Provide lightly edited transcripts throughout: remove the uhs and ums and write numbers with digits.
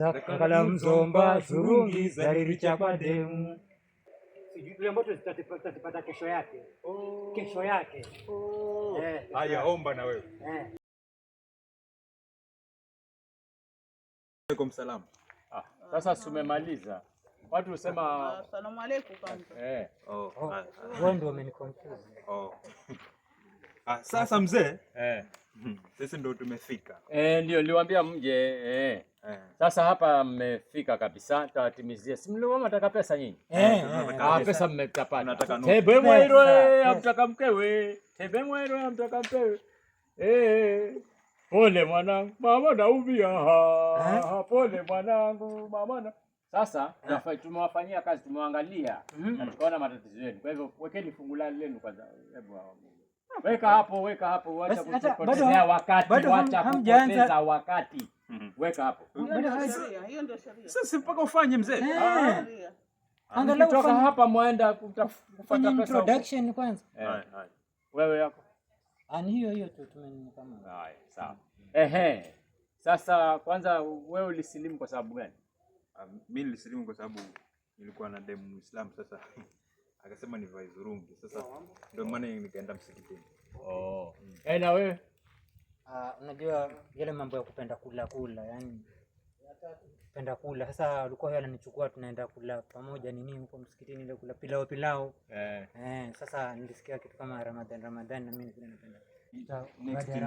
Zakala mzomba zurungi zariricha kwa demu. Sijui kile ambacho tutapata kesho yake. Kesho yake. Haya, omba na wewe. Alaikum salam. Sasa tumemaliza. Watu husema asalamu alaykum kama. Wewe ndio umeniconfuse. Sasa mzee, sisi ndio tumefika. Ndio niliwaambia mje. Sasa hapa mmefika kabisa, tawatimizie. Si mliomba nataka pesa nyinyi? Pesa mmepata. Tebe mwairo amtaka mkewe. Tebe mwairo amtaka mkewe. Pole mwanangu, mama naumia. Pole mwanangu, mama na. Sasa tumewafanyia kazi, tumeangalia na tukaona matatizo yenu. Kwa hivyo wekeni fungu lenu kwanza. Hebu weka hapo, acha kupotezea wakati, acha kupoteza wakati. Weka hapo. Hiyo ndio sheria. Sasa mpaka ufanye mzee. Angalau kutoka hapa muenda kufanya pesa introduction kwanza. Wewe yako. Ani hiyo tu tumenini kama. Haya, sawa. Sasa kwanza wewe ulisilimu kwa sababu gani? Mimi nilisilimu kwa sababu nilikuwa na demu Muislamu, sasa akasema nivae zurungi. Sasa ndio maana nikaenda msikitini. Na wewe? Unajua yale mambo ya kupenda kula, yani kupenda kula. Sasa alikuwa yeye ananichukua tunaenda kula pamoja nini huko msikitini, ile kula pilau. Sasa nilisikia kitu kama Ramadhani na mimi vile napenda. Baada ya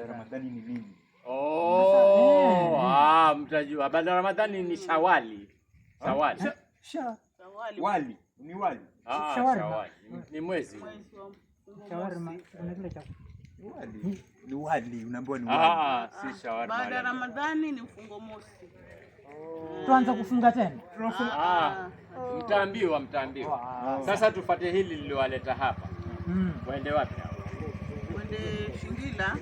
Ramadhani ni nini? Mtajua. Baada ya Ramadhani ni Shawali. Wali. Ni wali. Shawali. Ni mwezi. Shawarma unakula chakula. Ni wali, unaambiwa ni wali. Si shawarma. Baada ya Ramadhani ni mfungo mosi. Tuanza kufunga tena. Mtaambiwa. Sasa tufuate hili lililowaleta hapa. Waende wapi hao? Wende Shingila.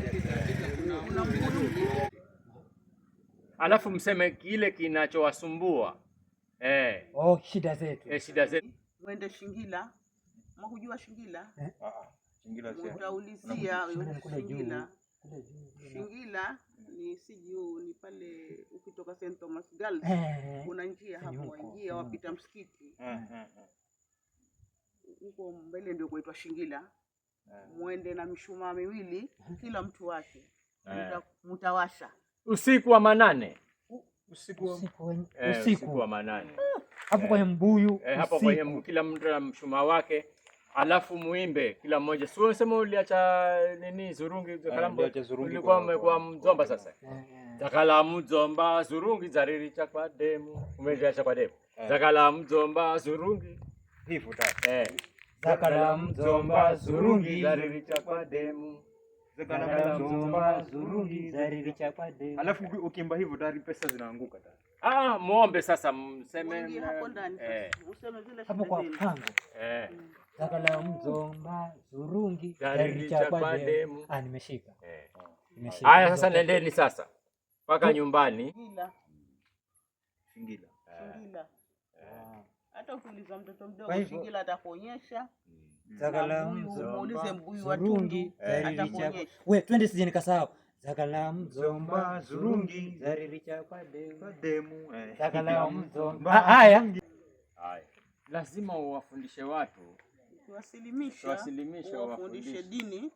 Una mburugi. Alafu mseme kile kinachowasumbua. Shida zetu. Shida zetu. Wende Shingila. Mwakujua Shingila? Shingila sio. Utaulizia Shingila. Shingila ni siju ni pale ukitoka St Thomas Girls. Kuna njia hapo, njia wapita msikiti. Huko mbele ndio kuitwa Shingila. Muende na mishumaa miwili kila mtu wake. Mtawasha. Usiku wa manane. Usiku wa manane. Hapo kwenye mbuyu. Hapo kwenye kila mtu na mshumaa wake. Alafu muimbe kila mmoja. Sio sema uliacha nini zurungi zakalambo. Ulikuwa umekuwa mzomba sasa. Zakala mzomba zurungi zariricha kwa demu. Umeacha kwa demu. Zakala mzomba zurungi. Hivyo tatu. Zakala mzomba zurungi zariricha kwa demu. Zakala mzomba zurungi zariricha kwa demu. Alafu ukiimba hivyo tayari pesa zinaanguka tayari. Muombe sasa mseme hapo ndani. Useme zile hapo kwa pango. Zakala mzomba zurungi zariricha kwa demu. Nimeshika. Haya sasa nendeni sasa. Paka nyumbani. Shingila. Hata ukiuliza mtoto mdogo Shingila atakuonyesha. Zakala muulize mbuyu wa tungi atakuonyesha. Wewe twende sije nikasahau. Zakala mzomba zurungi zariricha kwa demu. Zakala mzomba. Haya. Lazima uwafundishe watu. Tuwasilimisha, wafundishe dini.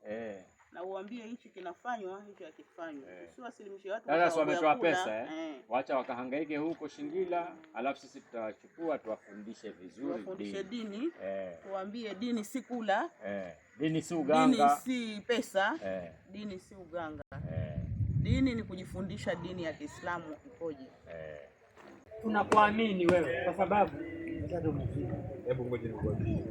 Na uambie hichi kinafanywa, hichi hakifanywi. Usiwasilimishe watu. Sasa wametoa pesa Wacha wakahangaike huko Shingila, alafu sisi tutawachukua tuwafundishe vizuri. Wafundishe dini. Tuambie dini si kula. Dini si uganga. Dini si pesa. Dini si uganga. Dini ni kujifundisha dini ya Kiislamu ikoje. Tunakuamini wewe kwa sababu hebu ngoja nikwambie.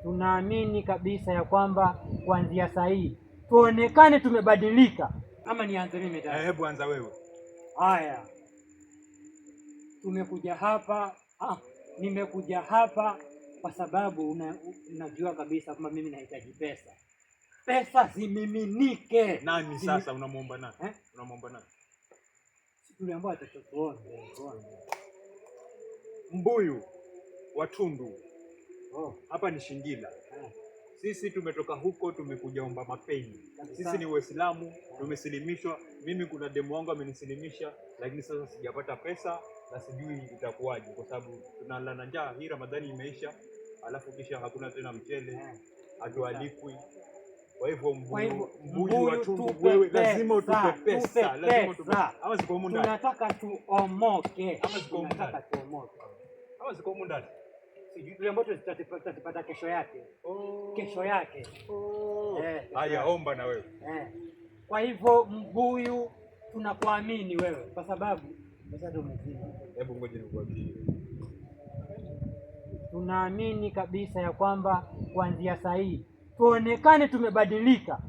Tunaamini kabisa ya kwamba kuanzia saa hii tuonekane tumebadilika. Ama nianze mimi tena? Hebu anza wewe. Haya. Tumekuja hapa, nimekuja hapa kwa sababu unajua kabisa kwamba mimi nahitaji pesa. Pesa zimiminike. Nani sasa unamuomba nani? Unamuomba nani? Tuliambiwa tuone. Mbuyu Watundu. Hapa ni Shingila. Sisi tumetoka huko tumekuja omba mapenzi. Sisi ni Waislamu, tumesilimishwa. mimi kuna demu wangu amenisilimisha, lakini sasa sijapata pesa na sijui itakuwaje, kwa sababu tunalala njaa. Hii Ramadhani imeisha, alafu kisha hakuna tena mchele, hatualikwi. Kwa hivyo mbuyu wa tundu, wewe lazima utupe pesa, lazima utupe. Ama siko humu ndani, tunataka tuomoke. Ama siko humu ndani, ama siko humu ndani, sijui ile ambacho tutapata kesho yake. Kesho yake. Haya, omba na wewe. Kwa hivyo mbuyu tunakuamini wewe, kwa sababu sasa ndio mzima. Hebu ngoja nikuambie, tunaamini kabisa ya kwamba kuanzia saa hii tuonekane tumebadilika.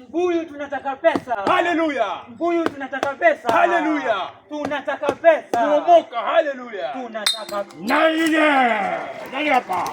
Mbuyu tunataka pesa. Haleluya. Mbuyu tunataka pesa. Haleluya. Tunataka pesa. Tuomoka. Haleluya. Tunataka nani hapa?